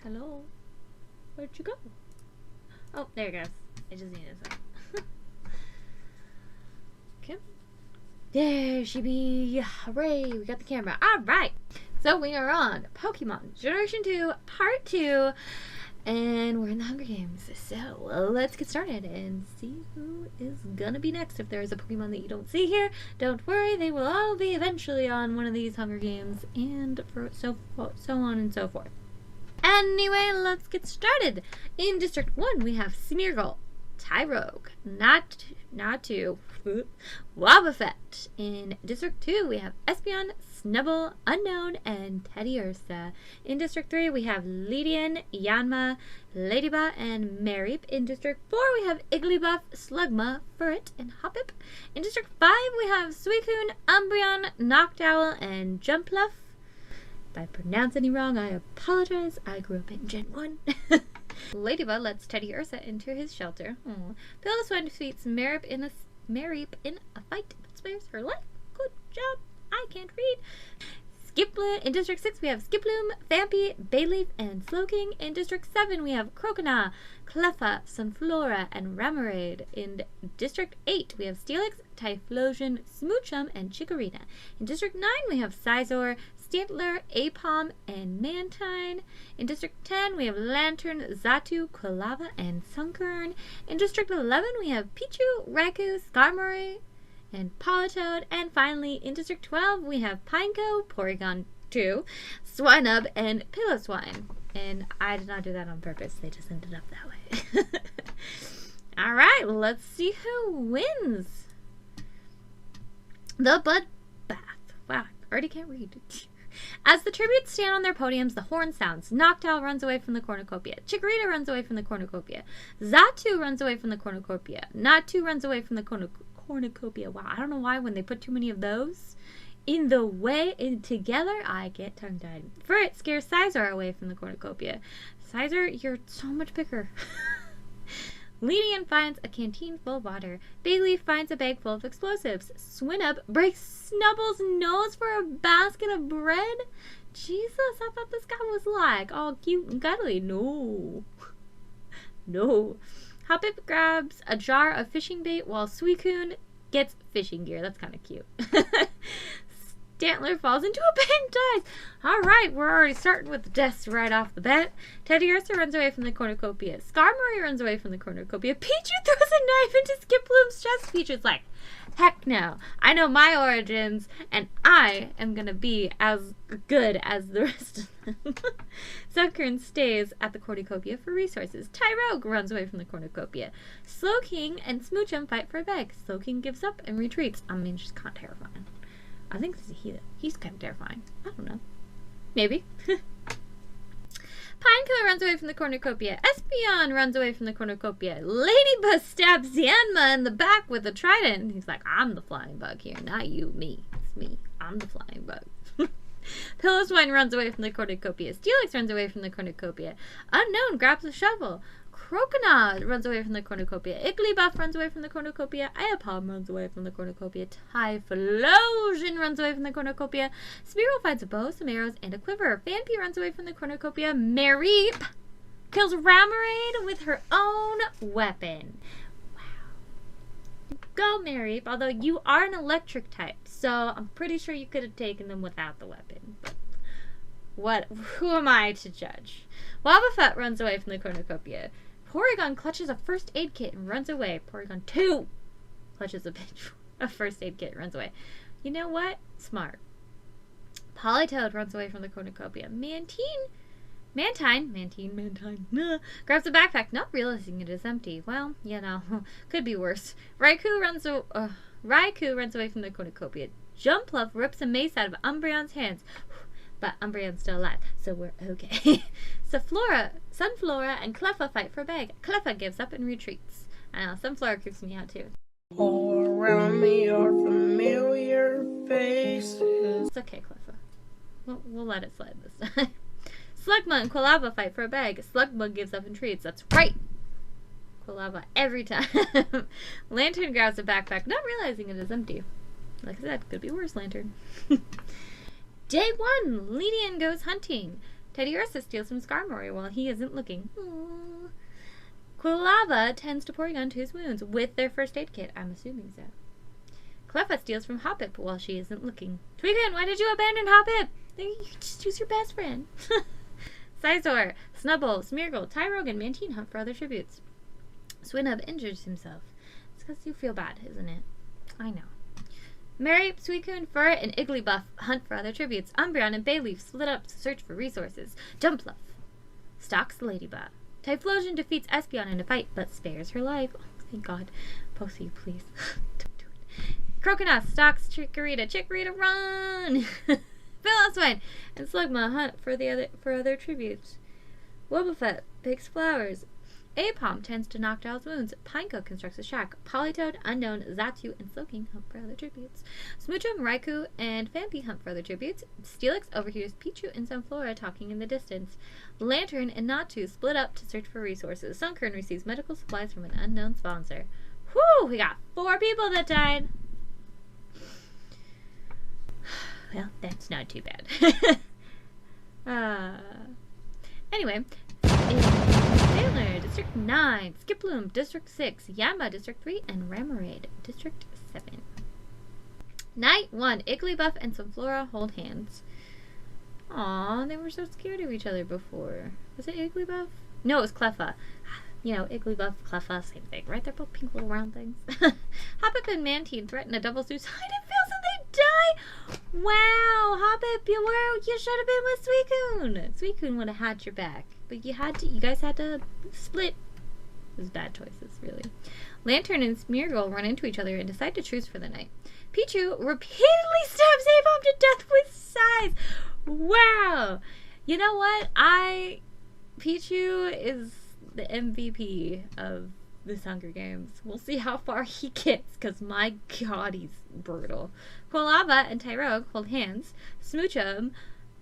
Hello? Where'd you go? Oh, there it goes. I just need a second. Okay. There she be. Hooray, we got the camera. Alright. So we are on Pokemon Generation 2, Part 2. And we're in the Hunger Games. So let's get started and see who is gonna be next. If there is a Pokemon that you don't see here, don't worry. They will all be eventually on one of these Hunger Games. And so on and so forth. Anyway, let's get started. In District 1, we have Smeargle, Tyrogue, Natu, Wobbuffet. In District 2, we have Espeon, Snubbull, Unknown, and Teddiursa. In District 3, we have Ledian, Yanma, Ladybug, and Mareep. In District 4, we have Igglybuff, Slugma, Furret, and Hoppip. In District 5, we have Suicune, Umbreon, Noctowl, and Jumpluff. If I pronounce any wrong, I apologize. I grew up in Gen 1. Ladybug lets Teddiursa into his shelter. Piloswine defeats Mareep in a fight but spares her life. Good job. I can't read. Skiploom. In District 6, we have Skiploom, Vampy, Bayleaf, and Slowking. In District 7, we have Croconaw, Cleffa, Sunflora, and Remoraid. In District 8, we have Steelix, Typhlosion, Smoochum, and Chikorita. In District 9, we have Scizor, Stantler, Aipom, and Mantine. In District 10, we have Lantern, Xatu, Quilava, and Sunkern. In District 11, we have Pichu, Raikou, Skarmory, and Politoed. And finally, in District 12, we have Pineco, Porygon 2, Swinub, and Piloswine. And I did not do that on purpose. They just ended up that way. Alright, let's see who wins. The Bloodbath. Wow, I already can't read. As the tributes stand on their podiums, the horn sounds. Noctowl runs away from the cornucopia. Chikorita runs away from the cornucopia. Xatu runs away from the cornucopia. Natu runs away from the cornucopia. Wow, I don't know why when they put too many of those in the way together, I get tongue-tied. Furret scares Scizor away from the cornucopia. Scizor, you're so much bigger. Ledian finds a canteen full of water. Bayleaf finds a bag full of explosives. Swinub breaks Snubbull's nose for a basket of bread. Jesus, I thought this guy was like all cute and cuddly. No. No. Hoppip grabs a jar of fishing bait while Suicune gets fishing gear. That's kind of cute. Stantler falls into a pit and dies. Alright, we're already starting with the deaths right off the bat. Teddiursa runs away from the cornucopia. Skarmory runs away from the cornucopia. Pichu throws a knife into Skiploom's chest. Pichu's like, heck no. I know my origins, and I am going to be as good as the rest of them. Sunkern stays at the cornucopia for resources. Tyrogue runs away from the cornucopia. Slowking and Smoochum fight for a bag. Slowking gives up and retreats. I mean, she's kind of terrifying. I think this is he's kind of terrifying. I don't know. Maybe. Pineco runs away from the cornucopia. Espeon runs away from the cornucopia. Ladybug stabs Yanma in the back with a trident. He's like, I'm the flying bug here, not you, me. It's me. I'm the flying bug. Piloswine runs away from the cornucopia. Steelix runs away from the cornucopia. Unknown grabs a shovel. Croconaw runs away from the cornucopia. Igglybuff runs away from the cornucopia. Aipom runs away from the cornucopia. Typhlosion runs away from the cornucopia. Spearow finds a bow, some arrows, and a quiver. Vampy runs away from the cornucopia. Mareep kills Remoraid with her own weapon. Wow. Go, Mareep, although you are an electric type, so I'm pretty sure you could have taken them without the weapon. But who am I to judge? Wobbuffet runs away from the cornucopia. Porygon clutches a first aid kit and runs away. Porygon 2 clutches a first aid kit and runs away. You know what? Smart. Politoed runs away from the cornucopia. Mantine grabs a backpack, not realizing it is empty. Well, you know, could be worse. Raikou runs away from the cornucopia. Jumpluff rips a mace out of Umbreon's hands. But Umbreon's still alive, so we're okay. Sunflora and Cleffa fight for a bag. Cleffa gives up and retreats. I know, Sunflora creeps me out too. All around me are familiar faces. It's okay, Cleffa. We'll let it slide this time. Slugma and Quilava fight for a bag. Slugma gives up and retreats. That's right. Quilava every time. Lantern grabs a backpack, not realizing it is empty. Like I said, could be worse, Lantern. Day 1, Ledian goes hunting. Teddiursa steals from Skarmory while he isn't looking. Aww. Quilava tends to Porygon to his wounds with their first aid kit. I'm assuming so. Cleffa steals from Hoppip while she isn't looking. Suicune, why did you abandon Hoppip? You just choose your best friend. Scizor, Snubbull, Smeargle, Tyrogue, and Mantine hunt for other tributes. Swinub injures himself. It's because you feel bad, isn't it? I know. Mareep, Suicune, Furret, and Igglybuff hunt for other tributes. Umbreon and Bayleaf split up to search for resources. Jumpluff stalks the Ladybug. Typhlosion defeats Espeon in a fight, but spares her life. Oh, thank God. Posey, please. Don't do it. Croconaw stalks Chikorita. Chikorita, run! Philoswine and Slugma hunt for other tributes. Wobbuffet picks flowers. Apom tends to Noctowl's wounds. Pineco constructs a shack. Politoed, Unknown, Xatu, and Slowking hunt for other tributes. Smoochum, Raikou, and Phanpy hunt for other tributes. Steelix overhears Pichu and Sunflora talking in the distance. Lantern and Natu split up to search for resources. Sunkern receives medical supplies from an unknown sponsor. Whew! We got 4 people that died! Well, that's not too bad. Anyway, Sailor, District 9, Skiploom, District 6, Yama, District 3, and Ramarade, District 7. Night 1, Igglybuff and Sunflora hold hands. Aw, they were so scared of each other before. Was it Igglybuff? No, it was Cleffa. You know, Igglybuff, Cleffa, same thing, right? They're both pink little round things. Hoppip and Mantine threaten a double suicide and fails and they die! Wow, Hoppip, you should have been with Suicune! Suicune would have had your back. But you guys had to split. It was bad choices, really. Lantern and Smeargle run into each other and decide to truce for the night. Pichu repeatedly stabs Apom to death with size! Wow! You know what? Pichu is the MVP of this Hunger Games. We'll see how far he gets, because my God, he's brutal. Quilava and Tyrogue hold hands. Smoochum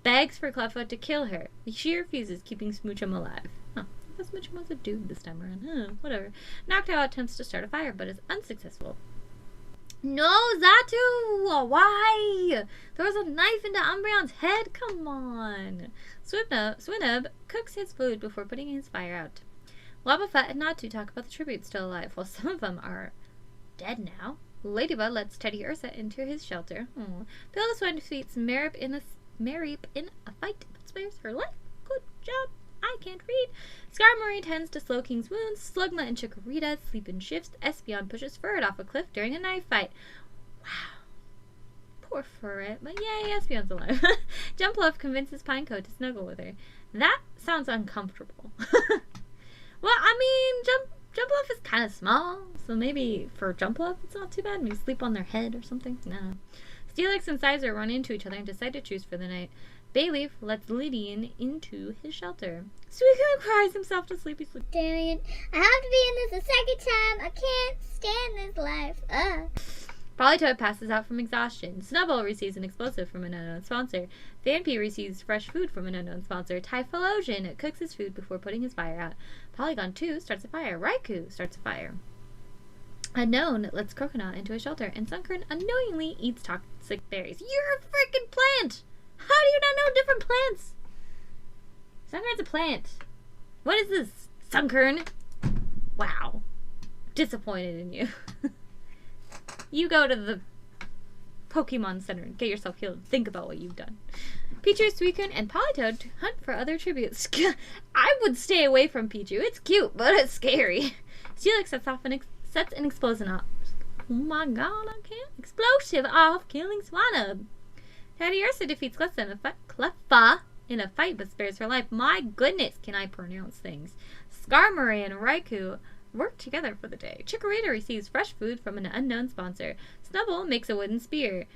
begs for Cleffa to kill her. She refuses, keeping Smoochum alive. Huh. I guess Smoochum was a dude this time around. Huh, whatever. Noctowl attempts to start a fire, but is unsuccessful. No, Xatu! Why? There was a knife into Umbreon's head? Come on. Swinub cooks his food before putting his fire out. Wobbuffet and Natu talk about the tributes still alive, while some of them are dead now. Ladybug lets Teddiursa into his shelter. Philoswine defeats Mareep in a fight, but spares her life. Good job. I can't read. Skarmory tends to Slowking's wounds. Slugma and Chikorita sleep in shifts. Espeon pushes Furret off a cliff during a knife fight. Wow. Poor Furret, but yay, Espeon's alive. Jumpluff convinces Pineco to snuggle with her. That sounds uncomfortable. Well, I mean, Jumpluff is kind of small, so maybe for Jumpluff it's not too bad. Maybe sleep on their head or something. No. Steelix and Scizor run into each other and decide to choose for the night. Bayleaf lets Lydian into his shelter. Suicune cries himself to sleep. Damn it. I have to be in this a second time. I can't stand this life. Politoed passes out from exhaustion. Snubbull receives an explosive from an unknown sponsor. Phanpy receives fresh food from an unknown sponsor. Typhlosion cooks his food before putting his fire out. Polygon 2 starts a fire. Raikou starts a fire. Unknown lets Croconaw into a shelter, and Sunkern unknowingly eats toxic berries. You're a freaking plant! How do you not know different plants? Sunkern's a plant. What is this, Sunkern? Wow. Disappointed in you. You go to the Pokemon Center and get yourself healed. Think about what you've done. Pichu, Suicune, and Politoed hunt for other tributes. I would stay away from Pichu. It's cute, but it's scary. Steelix sets an explosion off. Oh my God, I can't. Explosive off, killing Swinub. Teddiursa defeats Cleffa in a fight, but spares her life. My goodness, can I pronounce things? Skarmory and Raikou work together for the day. Chikorita receives fresh food from an unknown sponsor. Snubbull makes a wooden spear.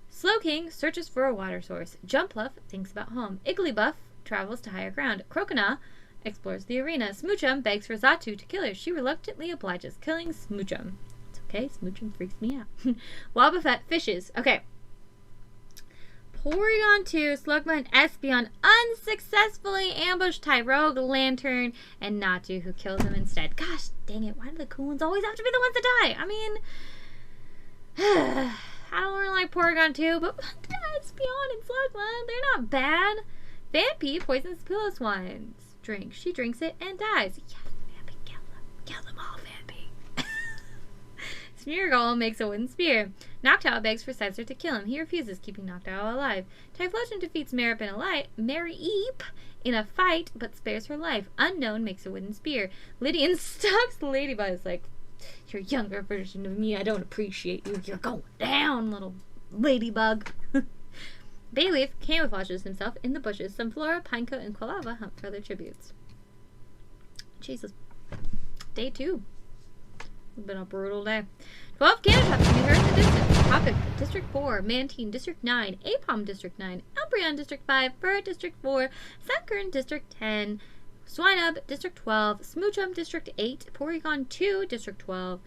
Slowking searches for a water source. Jumpluff thinks about home. Igglybuff travels to higher ground. Croconaw explores the arena. Smoochum begs for Xatu to kill her. She reluctantly obliges, killing Smoochum. It's okay, Smoochum freaks me out. Wobbuffet fishes. Okay. Porygon 2, Slugma, and Espeon unsuccessfully ambush Tyrogue, Lantern, and Natu, who kills him instead. Gosh dang it, why do the cool ones always have to be the ones that die? I mean, I don't really like Porygon 2, but Espeon and Slugma, they're not bad. Vampy poisons Pillowswine's drink. She drinks it and dies. Yes, Vampy, kill them. Kill them all, Vampy. Smeargle makes a wooden spear. Noctowl begs for Sizer to kill him. He refuses, keeping Noctowl alive. Typhlosion defeats Mareep in a fight, but spares her life. Unknown makes a wooden spear. Lydian stalks Ladybug. Is like, you're a younger version of me. I don't appreciate you. You're going down, little ladybug. Bayleaf camouflages himself in the bushes. Sunflora, Pinecoat, and Quilava hunt for their tributes. Jesus. Day 2. It's been a brutal day. 12 cannon shots can be heard in the distance. Topic, District 4, Mantine, District 9, Apom, District 9, Umbreon, District 5, Fur, District 4, Sunkern, District 10, Swinub, District 12, Smoochum, District 8, Porygon 2, District 12,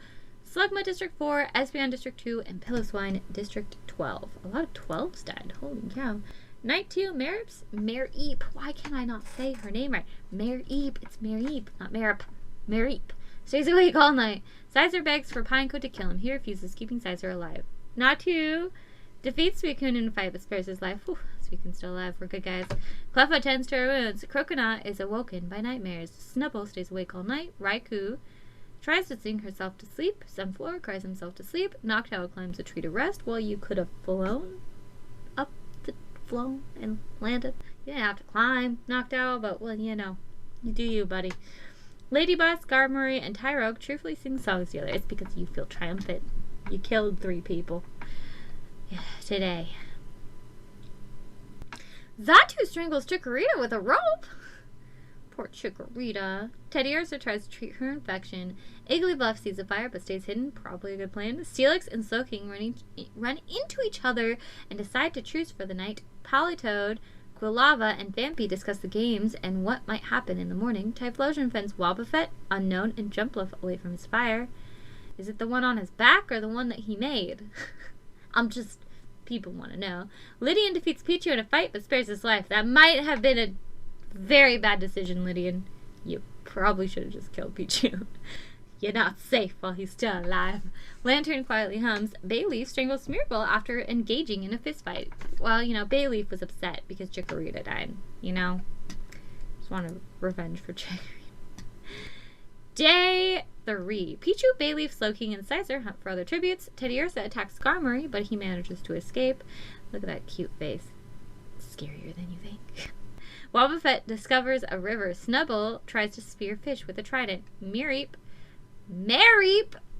Slugma, District 4, Espeon, District 2, and Pillowswine, District 12. A lot of 12s died. Holy cow. Night 2, Mareep. Why can I not say her name right? Mareep. It's Mareep, not Mareep. Mareep. Stays awake all night. Sizer begs for Pinecoat to kill him. He refuses, keeping Sizer alive. Natu defeats Suicune in a fight but spares his life. Whew, Suicune's still alive. We're good guys. Cleffa tends to her wounds. Croconut is awoken by nightmares. Snubbull stays awake all night. Raikou tries to sing herself to sleep. Sunflora cries himself to sleep. Noctowl climbs a tree to rest. Well, you could have flown and landed. You didn't have to climb, Noctowl, but, well, you know. You do you, buddy. Ladybug, Skarmory, and Tyrogue truthfully sing songs together. It's because you feel triumphant. You killed 3 people. Yeah, today. Xatu strangles Chikorita with a rope. Poor Chikorita. Teddiursa tries to treat her infection. Igglybuff sees a fire but stays hidden. Probably a good plan. Steelix and Slowking run into each other and decide to truce for the night. Politoed, Quilava, and Vampy discuss the games and what might happen in the morning. Typhlosion fends Wobbuffet, Unknown, and Jumpluff away from his fire. Is it the one on his back or the one that he made? People want to know. Lydian defeats Pichu in a fight but spares his life. That might have been a very bad decision, Lydian. You probably should have just killed Pichu. You're not safe while he's still alive. Lantern quietly hums. Bayleaf strangles Smeargle after engaging in a fistfight. Well, you know, Bayleaf was upset because Chikorita died. You know? Just wanted revenge for Chikorita. Day 3. Pichu, Bayleaf, Slowking, and Sizer hunt for other tributes. Teddiursa attacks Skarmory, but he manages to escape. Look at that cute face. Scarier than you think. Wobbuffet discovers a river. Snubbull tries to spear fish with a trident. Mareep!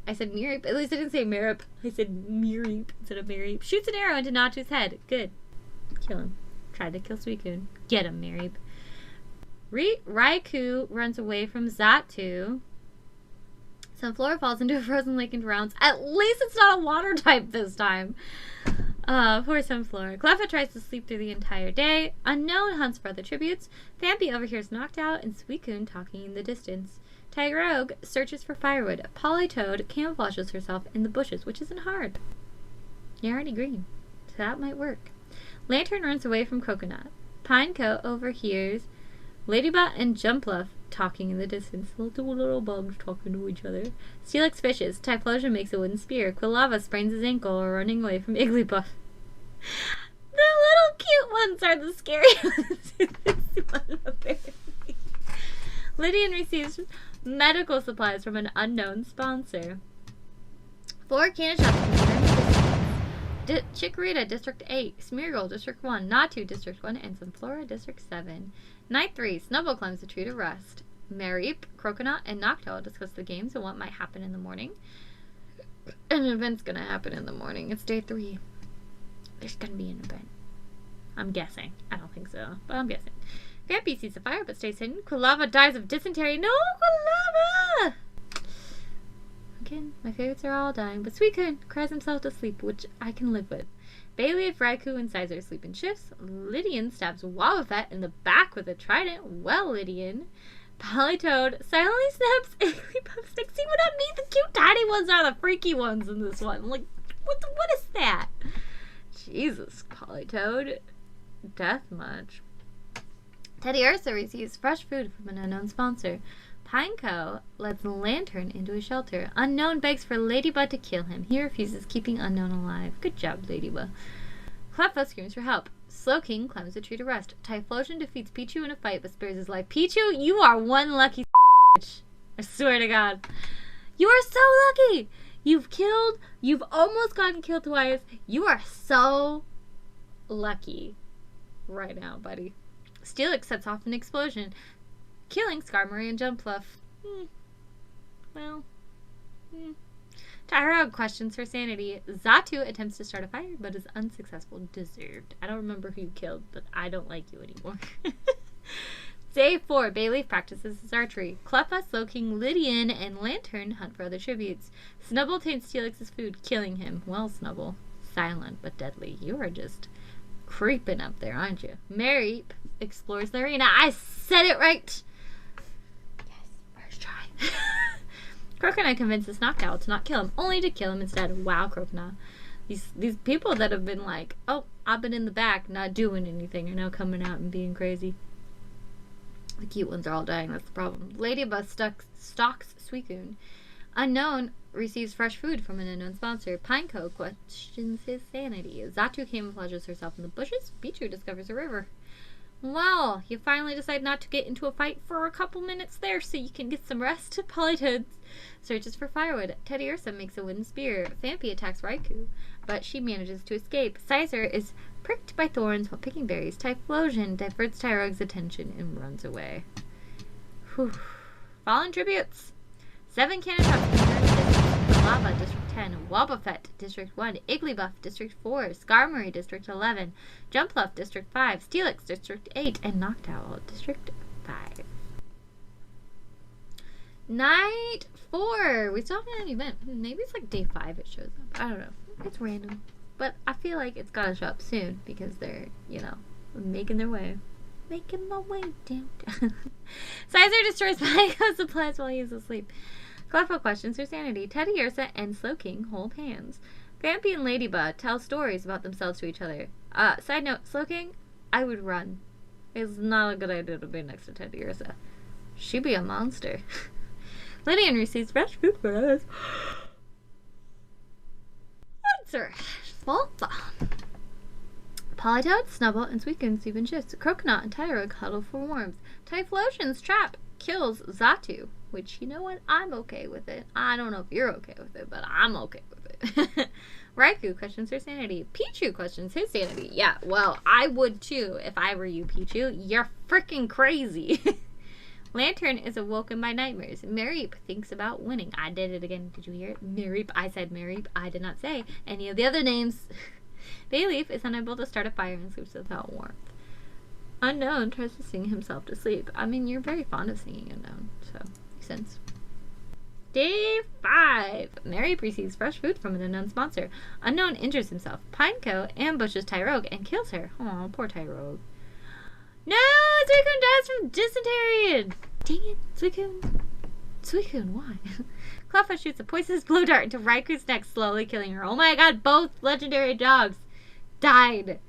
I said Mareep. At least I didn't say Mareep. I said Mareep instead of Mareep. Shoots an arrow into Natu's head. Good. Kill him. Tried to kill Suicune. Get him, Mareep. Raikou runs away from Xatu. Sunflora falls into a frozen lake and drowns. At least it's not a water type this time. Poor Sunflora. Cleffa tries to sleep through the entire day. Unknown hunts for other tributes. Vampy overhears Noctowl and Suicune talking in the distance. Tyrogue searches for firewood. Politoed camouflages herself in the bushes, which isn't hard. You're already green, so that might work. Lantern runs away from Coconut. Pinecoat overhears Ladybug and Jumpluff talking in the distance. Little bugs talking to each other. Steelix fishes. Typhlosion makes a wooden spear. Quilava sprains his ankle running away from Igglybuff. The little cute ones are the scary ones in this one, apparently. Lydian receives medical supplies from an unknown sponsor. 4 cannon shots. Chikorita, District 8. Smeargle, District 1. Natu, District 1. And Sunflora, District 7. Night 3. Snubbull climbs a tree to rest. Mareep, Croconut, and Noctowl discuss the games and what might happen in the morning. An event's gonna happen in the morning. It's day 3. There's gonna be an event. I'm guessing. I don't think so, but I'm guessing. Vampy sees a fire but stays hidden. Quilava dies of dysentery. No, Quilava! Again, my favorites are all dying, but Suicune cries himself to sleep, which I can live with. Bayleaf, Raikou, and Sizer sleep in shifts. Lydian stabs Wobbuffet in the back with a trident. Well, Lydian. Politoed silently snaps Igglybuff stick. See what I mean? The cute tiny ones are the freaky ones in this one. I'm like, what is that? Jesus, Politoed. Death much. Teddiursa receives fresh food from an unknown sponsor. Pinecoat lets Lantern into a shelter. Unknown begs for Ladybug to kill him. He refuses, keeping Unknown alive. Good job, Ladybug. Cleffa screams for help. Slowking climbs a tree to rest. Typhlosion defeats Pichu in a fight but spares his life. Pichu, you are one lucky bitch. I swear to God. You are so lucky. You've almost gotten killed twice. You are so lucky right now, buddy. Steelix sets off an explosion, killing Skarmory and Jumpluff. Tyrogue questions her sanity. Xatu attempts to start a fire, but is unsuccessful. Deserved. I don't remember who you killed, but I don't like you anymore. Day 4. Bayleaf practices his archery. Cleffa, Slowking, Lydian, and Lantern hunt for other tributes. Snubble taints Steelix's food, killing him. Well, Snubble. Silent but deadly. You are just creeping up there, aren't you? Mareep explores the arena. I said it right! Yes, first try. Croconaw convinces Noctowl to not kill him, only to kill him instead. Wow, Croconaw. These people that have been like, oh, I've been in the back not doing anything, are now coming out and being crazy. The cute ones are all dying, that's the problem. Ladybug stalks Suicune. Unknown receives fresh food from an unknown sponsor. Pineco questions his sanity. Xatu camouflages herself in the bushes. Pichu discovers a river. Well, you finally decide not to get into a fight for a couple minutes there so you can get some rest. Politoed searches for firewood. Teddiursa makes a wooden spear. Phampi attacks Raikou, but she manages to escape. Sizer is pricked by thorns while picking berries. Typhlosion diverts Tyrogue's attention and runs away. Whew. Fallen tributes. 7 Cannotops, Lava, District 10, Wobbuffet, District 1, Igglybuff, District 4, Skarmory, District 11, Jumpluff, District 5, Steelix, District 8, and Noctowl, District 5. Night 4. We still haven't had an event. Maybe it's like day 5 it shows up. I don't know. It's random. But I feel like it's gotta show up soon because they're, making their way. Making my way downtown. Sizer destroys Pineco supplies while he is asleep. Cleffa questions her sanity. Teddiursa and Slowking hold hands. Phampi and Ladybug tell stories about themselves to each other. Side note, Slowking, I would run. It's not a good idea to be next to Teddiursa. She'd be a monster. Lydian receives fresh food for us. Answer. Falfa. Politoed, Snubble, and Suicune sleep in shifts. Croconaw and Tyrogue huddle for warmth. Typhlosion's trap kills Xatu, which, you know what? I'm okay with it. I don't know if you're okay with it, but I'm okay with it. Raikou questions her sanity. Pichu questions his sanity. Yeah, well, I would too if I were you, Pichu. You're freaking crazy. Lantern is awoken by nightmares. Mareep thinks about winning. I did it again. Did you hear it? Mareep. I said Mareep. I did not say any of the other names. Bayleaf is unable to start a fire and sleeps without warmth. Unknown tries to sing himself to sleep. I mean, you're very fond of singing Unknown, so makes sense. Day 5. Mareep receives fresh food from an unknown sponsor. Unknown injures himself. Pineco ambushes Tyrogue and kills her. Aw, poor Tyrogue. No! Suicune dies from dysentery! Dang it, Suicune. Suicune, why? Cleffa shoots a poisonous blue dart into Raikou's neck, slowly killing her. Oh my god, both legendary dogs died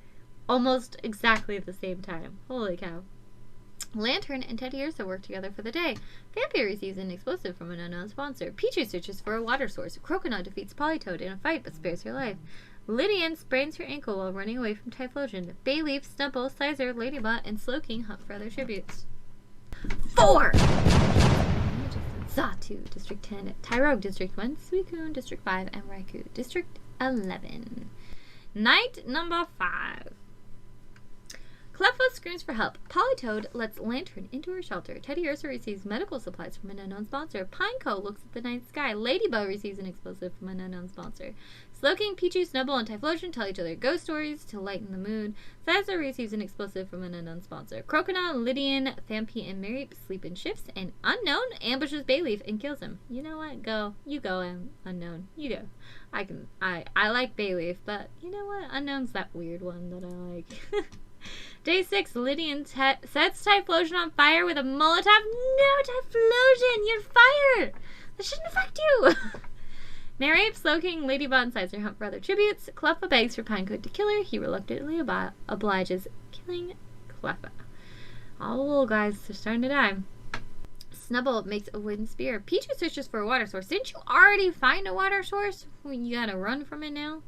almost exactly at the same time. Holy cow. Lantern and Teddiursa work together for the day. Phampi receives an explosive from an unknown sponsor. Pichu searches for a water source. Croconaw defeats Politoed in a fight but spares her life. Lydian sprains her ankle while running away from Typhlosion. Bayleaf, Snubble, Sizer, Ladybug, and Slowking hunt for other tributes. 4! Xatu, District 10, Tyrogue, District 1, Suicune, District 5, and Raikou, District 11. Night number 5. Cleffa screams for help. Politoed lets Lantern into her shelter. Teddiursa receives medical supplies from an unknown sponsor. Pineco looks at the night sky. Ladybug receives an explosive from an unknown sponsor. Slowking, Pichu, Snubble, and Typhlosion tell each other ghost stories to lighten the mood. Sizer receives an explosive from an unknown sponsor. Croconaw, Lydian, Phampi, and Mareep sleep in shifts, and Unknown ambushes Bayleaf and kills him. You know what? Go. You go, Unknown. You go. I like Bayleaf, but you know what? Unknown's that weird one that I like. Day 6, Lydian sets Typhlosion on fire with a Molotov. No, Typhlosion, you're fired! That shouldn't affect you! Mareep, Slowking, Ladybug, and Sizer hunt for other tributes. Cleffa begs for Pineco to kill her. He reluctantly obliges, killing Cleffa. All the little guys are starting to die. Snubble makes a wooden spear. Pichu searches for a water source. Didn't you already find a water source? You gotta run from it now?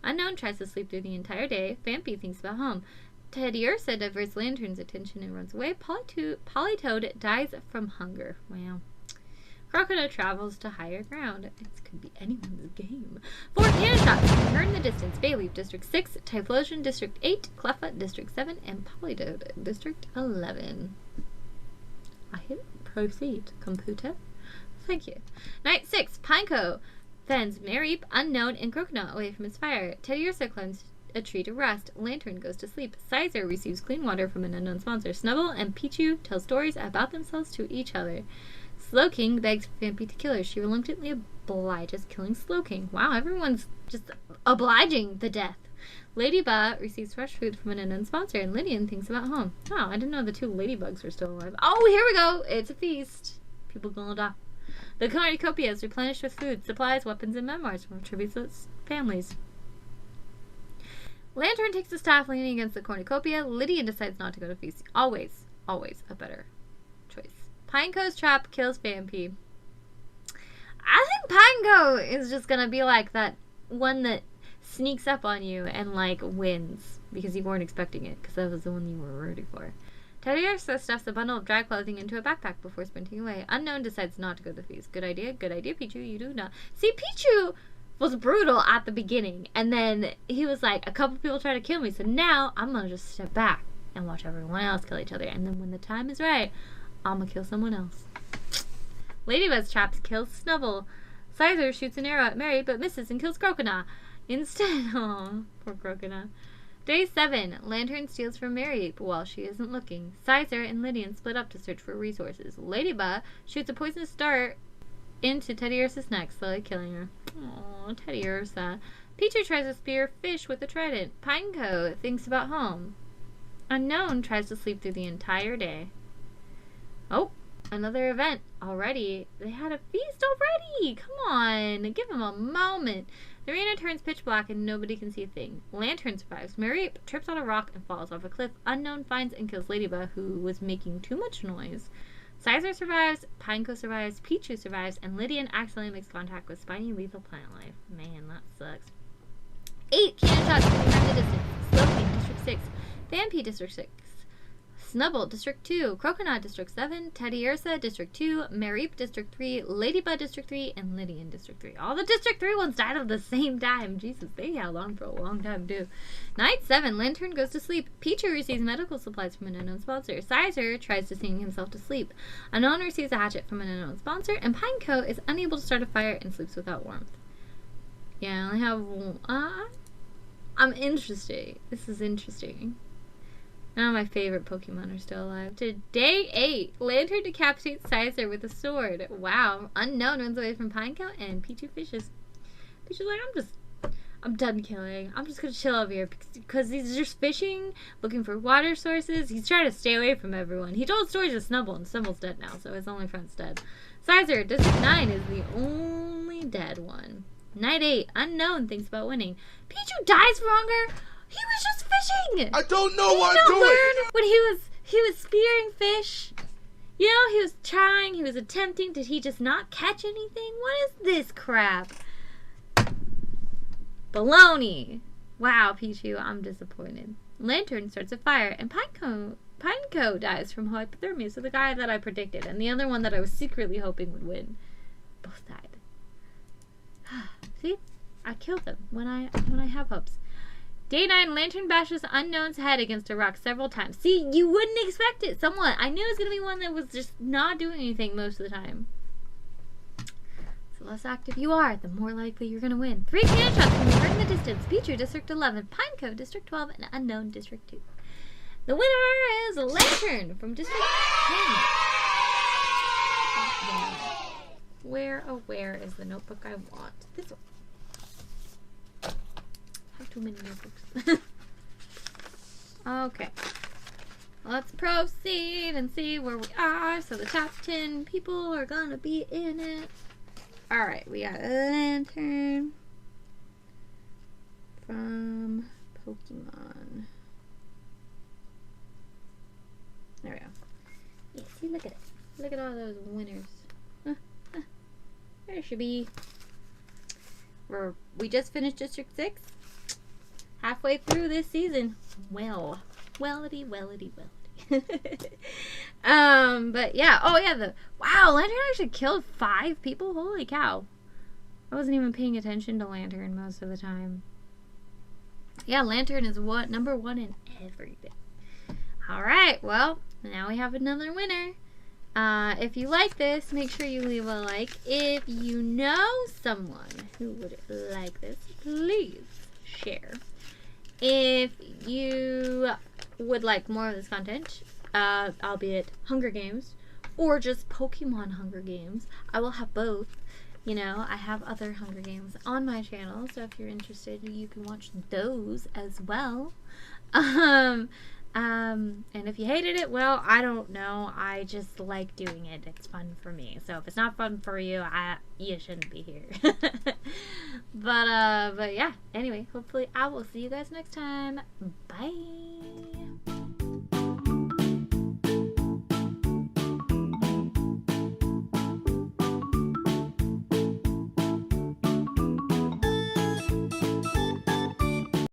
Unknown tries to sleep through the entire day. Phampi thinks about home. Teddiursa diverts Lantern's attention and runs away. Politoed dies from hunger. Wow. Crocodile travels to higher ground. This could be anyone's game. 4 cannon shots can be heard in the distance. Bayleaf, District 6. Typhlosion, District 8. Cleffa, District 7. And Politoed, District 11. I hit proceed. Computer. Thank you. Night 6. Pineco fends Mareep, Unknown, and Croconaw away from his fire. Teddiursa climbs a tree to rest. Lantern goes to sleep. Sizer receives clean water from an unknown sponsor. Snubbull and Pichu tell stories about themselves to each other. Slowking begs Vampy to kill her. She reluctantly obliges, killing Slowking. Wow, everyone's just obliging the death. Ladybug receives fresh food from an unknown sponsor, and Lydian thinks about home. Wow, I didn't know the 2 ladybugs were still alive. Oh, here we go! It's a feast. People gonna die. The cornucopia is replenished with food, supplies, weapons, and memoirs from Tribulus families. Lantern takes the staff leaning against the cornucopia. Lydian decides not to go to feast. Always, always a better choice. Pineco's trap kills Vampy. I think Pineco is just gonna be like that one that sneaks up on you and like wins because you weren't expecting it because that was the one you were rooting for. Teddiursa stuffs a bundle of dry clothing into a backpack before sprinting away. Unknown decides not to go to the feast. Good idea, Pichu. You do not. See, Pichu was brutal at the beginning, and then he was like, a couple people try to kill me, so now I'm gonna just step back and watch everyone else kill each other, and then when the time is right, I'm gonna kill someone else. Ladybug's traps kills Snubbull. Sizer shoots an arrow at Mary, but misses and kills Croconaw. Instead, oh, poor Croconaw. Day 7. Lantern steals from Mary while she isn't looking. Sizer and Lydian split up to search for resources. Ladybug shoots a poisonous dart into Teddiursa's neck, slowly killing her. Aww, Teddiursa. Pichu tries to spear fish with a trident. Pineco thinks about home. Unknown tries to sleep through the entire day. Oh, another event already. They had a feast already. Come on, give them a moment. The arena turns pitch black and nobody can see a thing. Lantern survives. Mary trips on a rock and falls off a cliff. Unknown finds and kills Ladybug, who was making too much noise. Sizer survives, Pineco survives, Pichu survives, and Lydian accidentally makes contact with spiny lethal plant life. Man, that sucks. 8 cannon shots can be heard in the distance. Slowking, District 6. Vampy, District 6. Snubbull, District 2. Croconaw, District 7. Teddiursa, District 2. Mareep, District 3. Ladybug, District 3. And Lydian, District 3. All the District 3 ones died at the same time. Jesus, they held on for a long time, too. Night 7. Lantern goes to sleep. Pichu receives medical supplies from an unknown sponsor. Sizer tries to sing himself to sleep. Unknown receives a hatchet from an unknown sponsor. And Pineco is unable to start a fire and sleeps without warmth. Yeah, I only have... I'm interesting. This is interesting. None of my favorite Pokemon are still alive. To day 8, Lantern decapitates Sizer with a sword. Wow. Unknown runs away from Pineco and Pichu fishes. Pichu's like, I'm done killing. I'm just gonna chill over here because he's just fishing, looking for water sources. He's trying to stay away from everyone. He told stories of Snubbull, and Snubbull's dead now, so his only friend's dead. Sizer, District 9 is the only dead one. Night 8, Unknown thinks about winning. Pichu dies for hunger. He was just fishing. I don't know what I'm doing. When he was spearing fish. You know, he was trying, he was attempting. Did he just not catch anything? What is this crap? Baloney. Wow, Pichu, I'm disappointed. Lantern starts a fire, and Pineco dies from hypothermia. So the guy that I predicted, and the other one that I was secretly hoping would win, both died. See, I kill them when I have hopes. Day 9, Lantern bashes Unknown's head against a rock several times. See, you wouldn't expect it. Somewhat. I knew it was going to be one that was just not doing anything most of the time. The less active you are, the more likely you're going to win. 3 cannon shots can be heard in the distance. Pichu, District 11. Pineco, District 12. And Unknown, District 2. The winner is Lantern from District 10. Where is the notebook I want? This one. I have too many notebooks. Okay. Let's proceed and see where we are. So the top 10 people are going to be in it. Alright, we got a Lantern from Pokemon. There we go. Yeah, see, look at it. Look at all those winners. There should be. We just finished District 6. Halfway through this season. Well, Wellity, wellity, wellity. But yeah. Oh yeah, wow, Lantern actually killed 5 people? Holy cow. I wasn't even paying attention to Lantern most of the time. Yeah, Lantern is number 1 in everything. Alright, well, now we have another winner. If you like this, make sure you leave a like. If you know someone who would like this, please share. If you would like more of this content, albeit Hunger Games, or just Pokemon Hunger Games, I will have both. You know, I have other Hunger Games on my channel, so if you're interested, you can watch those as well. And if you hated it, well, I don't know. I just like doing it. It's fun for me. So if it's not fun for you, you shouldn't be here. But yeah. Anyway, hopefully I will see you guys next time. Bye.